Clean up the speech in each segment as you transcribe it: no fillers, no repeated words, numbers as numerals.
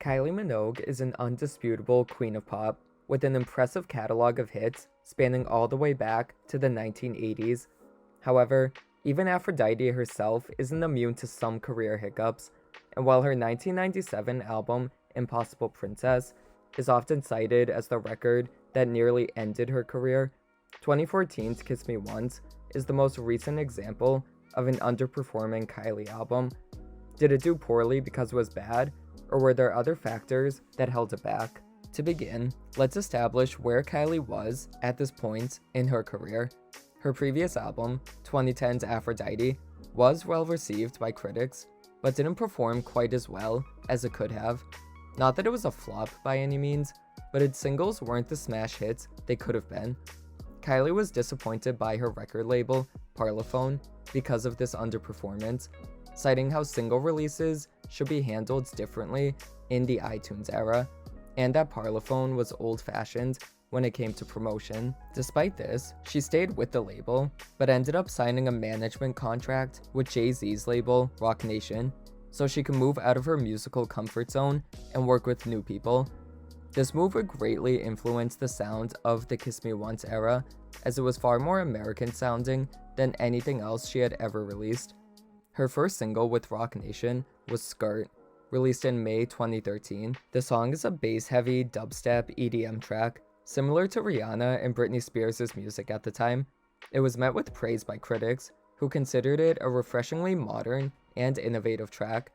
Kylie Minogue is an undisputable queen of pop, with an impressive catalog of hits spanning all the way back to the 1980s. However, even Aphrodite herself isn't immune to some career hiccups, and while her 1997 album, Impossible Princess, is often cited as the record that nearly ended her career, 2014's Kiss Me Once is the most recent example of an underperforming Kylie album. Did it do poorly because it was bad, or were there other factors that held it back? To begin, let's establish where Kylie was at this point in her career. Her previous album, 2010's Aphrodite, was well received by critics, but didn't perform quite as well as it could have. Not that it was a flop by any means, but its singles weren't the smash hits they could have been. Kylie was disappointed by her record label, Parlophone, because of this underperformance, citing how single releases should be handled differently in the iTunes era, and that Parlophone was old-fashioned when it came to promotion. Despite this, she stayed with the label, but ended up signing a management contract with Jay-Z's label, Roc Nation, so she could move out of her musical comfort zone and work with new people. This move would greatly influence the sound of the Kiss Me Once era, as it was far more American-sounding than anything else she had ever released. Her first single with Roc Nation was Skirt, released in May 2013. The song is a bass-heavy dubstep EDM track, similar to Rihanna and Britney Spears' music at the time. It was met with praise by critics, who considered it a refreshingly modern and innovative track.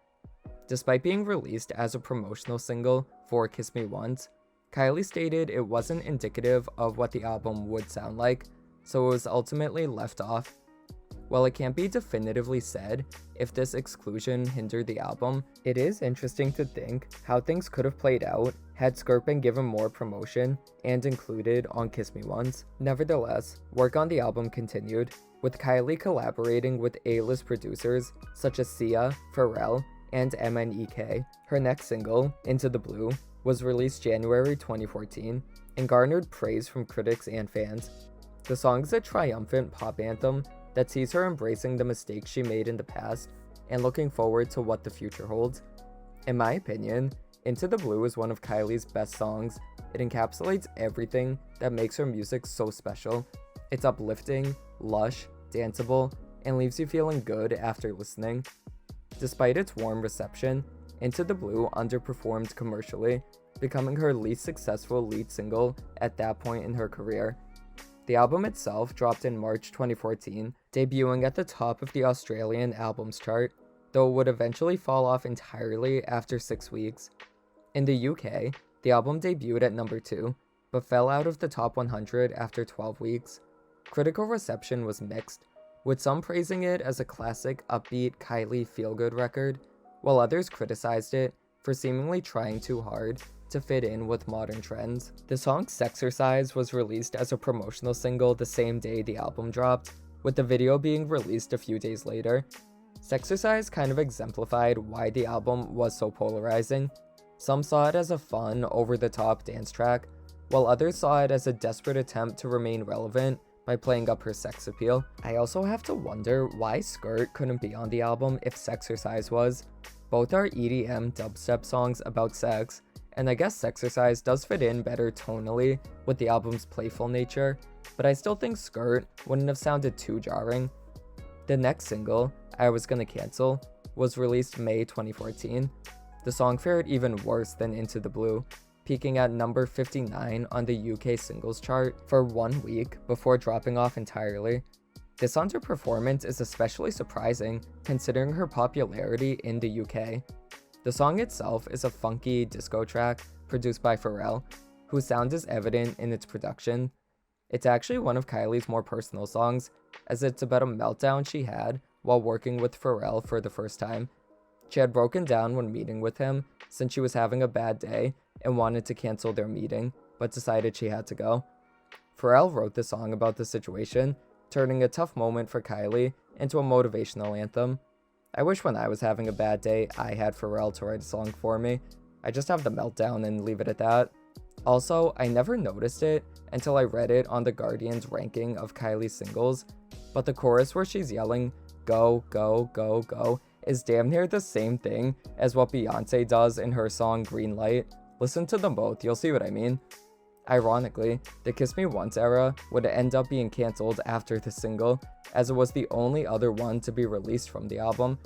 Despite being released as a promotional single for Kiss Me Once, Kylie stated it wasn't indicative of what the album would sound like, so it was ultimately left off. While it can't be definitively said if this exclusion hindered the album, it is interesting to think how things could have played out had Skirt been given more promotion and included on Kiss Me Once. Nevertheless, work on the album continued, with Kylie collaborating with A-list producers such as Sia, Pharrell, and MNEK. Her next single, Into the Blue, was released January 2014 and garnered praise from critics and fans. The song is a triumphant pop anthem that sees her embracing the mistakes she made in the past and looking forward to what the future holds. In my opinion, Into the Blue is one of Kylie's best songs. It encapsulates everything that makes her music so special. It's uplifting, lush, danceable, and leaves you feeling good after listening. Despite its warm reception, Into the Blue underperformed commercially, becoming her least successful lead single at that point in her career. The album itself dropped in March 2014, debuting at the top of the Australian albums chart, though it would eventually fall off entirely after 6 weeks. In the UK, the album debuted at number 2, but fell out of the top 100 after 12 weeks. Critical reception was mixed, with some praising it as a classic upbeat Kylie feel-good record, while others criticized it for seemingly trying too hard to fit in with modern trends. The song Sexercise was released as a promotional single the same day the album dropped, with the video being released a few days later. Sexercise kind of exemplified why the album was so polarizing. Some saw it as a fun, over-the-top dance track, while others saw it as a desperate attempt to remain relevant by playing up her sex appeal. I also have to wonder why Skirt couldn't be on the album if Sexercise was. Both are EDM dubstep songs about sex, and I guess Sexercise does fit in better tonally with the album's playful nature, but I still think Skirt wouldn't have sounded too jarring. The next single, I Was Gonna Cancel, was released May 2014. The song fared even worse than Into the Blue, peaking at number 59 on the UK singles chart for 1 week before dropping off entirely. This underperformance is especially surprising considering her popularity in the UK. The song itself is a funky disco track produced by Pharrell, whose sound is evident in its production. It's actually one of Kylie's more personal songs, as it's about a meltdown she had while working with Pharrell for the first time. She had broken down when meeting with him since she was having a bad day and wanted to cancel their meeting, but decided she had to go. Pharrell wrote the song about the situation, turning a tough moment for Kylie into a motivational anthem. I wish when I was having a bad day, I had Pharrell to write a song for me. I just have the meltdown and leave it at that. Also, I never noticed it until I read it on The Guardian's ranking of Kylie's singles, but the chorus where she's yelling, "Go, go, go, go," is damn near the same thing as what Beyonce does in her song Green Light. Listen to them both, you'll see what I mean. Ironically, the Kiss Me Once era would end up being cancelled after the single, as it was the only other one to be released from the album.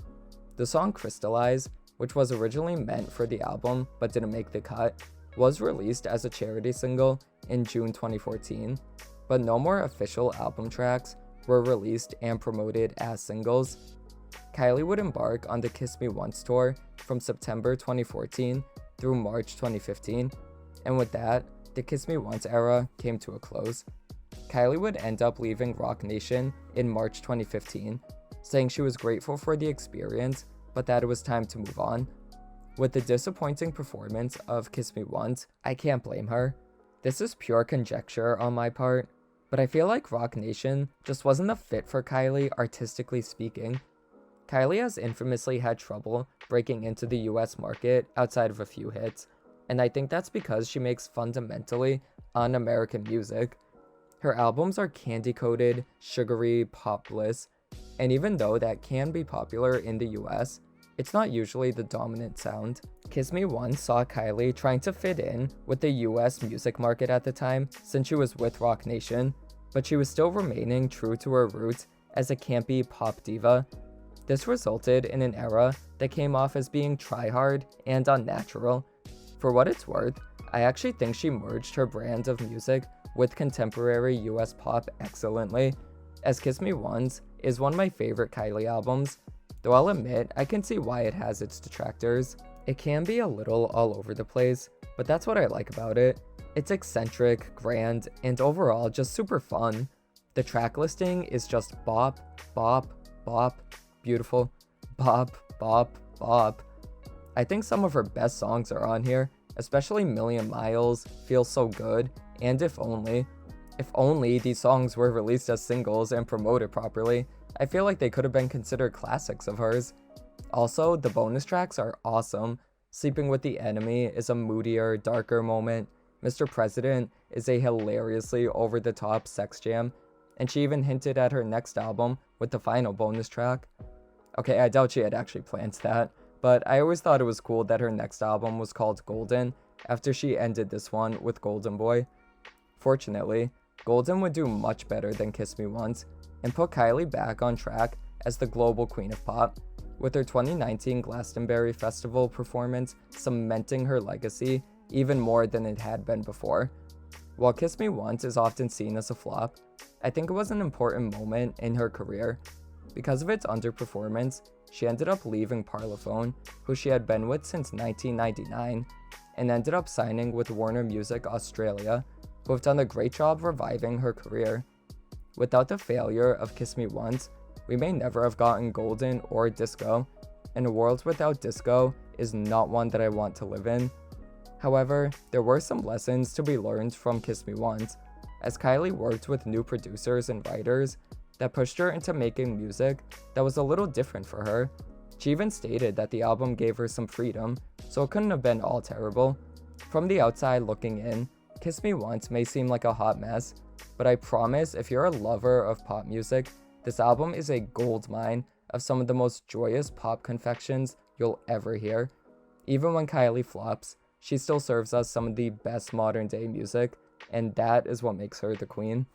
The song Crystallize, which was originally meant for the album but didn't make the cut, was released as a charity single in June 2014, but no more official album tracks were released and promoted as singles. Kylie would embark on the Kiss Me Once tour from September 2014 through March 2015, and with that, the Kiss Me Once era came to a close. Kylie would end up leaving Roc Nation in March 2015, saying she was grateful for the experience, but that it was time to move on. With the disappointing performance of Kiss Me Once, I can't blame her. This is pure conjecture on my part, but I feel like Roc Nation just wasn't a fit for Kylie artistically speaking. Kylie has infamously had trouble breaking into the US market outside of a few hits, and I think that's because she makes fundamentally un-American music. Her albums are candy-coated, sugary pop bliss, and even though that can be popular in the US, it's not usually the dominant sound. Kiss Me Once saw Kylie trying to fit in with the US music market at the time since she was with Roc Nation, but she was still remaining true to her roots as a campy pop diva. This resulted in an era that came off as being try-hard and unnatural. For what it's worth, I actually think she merged her brand of music with contemporary US pop excellently, as Kiss Me Once is one of my favorite Kylie albums, though I'll admit I can see why it has its detractors. It can be a little all over the place, but that's what I like about it. It's eccentric, grand, and overall just super fun. The track listing is just bop, bop, bop, beautiful, bop, bop, bop. I think some of her best songs are on here, especially Million Miles, Feels So Good, and If Only. If only these songs were released as singles and promoted properly, I feel like they could have been considered classics of hers. Also, the bonus tracks are awesome. Sleeping with the Enemy is a moodier, darker moment. Mr. President is a hilariously over-the-top sex jam, and she even hinted at her next album with the final bonus track. Okay, I doubt she had actually planned that, but I always thought it was cool that her next album was called Golden, after she ended this one with Golden Boy. Fortunately, Golden would do much better than Kiss Me Once, and put Kylie back on track as the global queen of pop, with her 2019 Glastonbury Festival performance cementing her legacy even more than it had been before. While Kiss Me Once is often seen as a flop, I think it was an important moment in her career. Because of its underperformance, she ended up leaving Parlophone, who she had been with since 1999, and ended up signing with Warner Music Australia, who have done a great job reviving her career. Without the failure of Kiss Me Once, we may never have gotten Golden or Disco, and a world without disco is not one that I want to live in. However, there were some lessons to be learned from Kiss Me Once, as Kylie worked with new producers and writers that pushed her into making music that was a little different for her. She even stated that the album gave her some freedom, so it couldn't have been all terrible. From the outside looking in, Kiss Me Once may seem like a hot mess, but I promise if you're a lover of pop music, this album is a goldmine of some of the most joyous pop confections you'll ever hear. Even when Kylie flops, she still serves us some of the best modern day music, and that is what makes her the queen.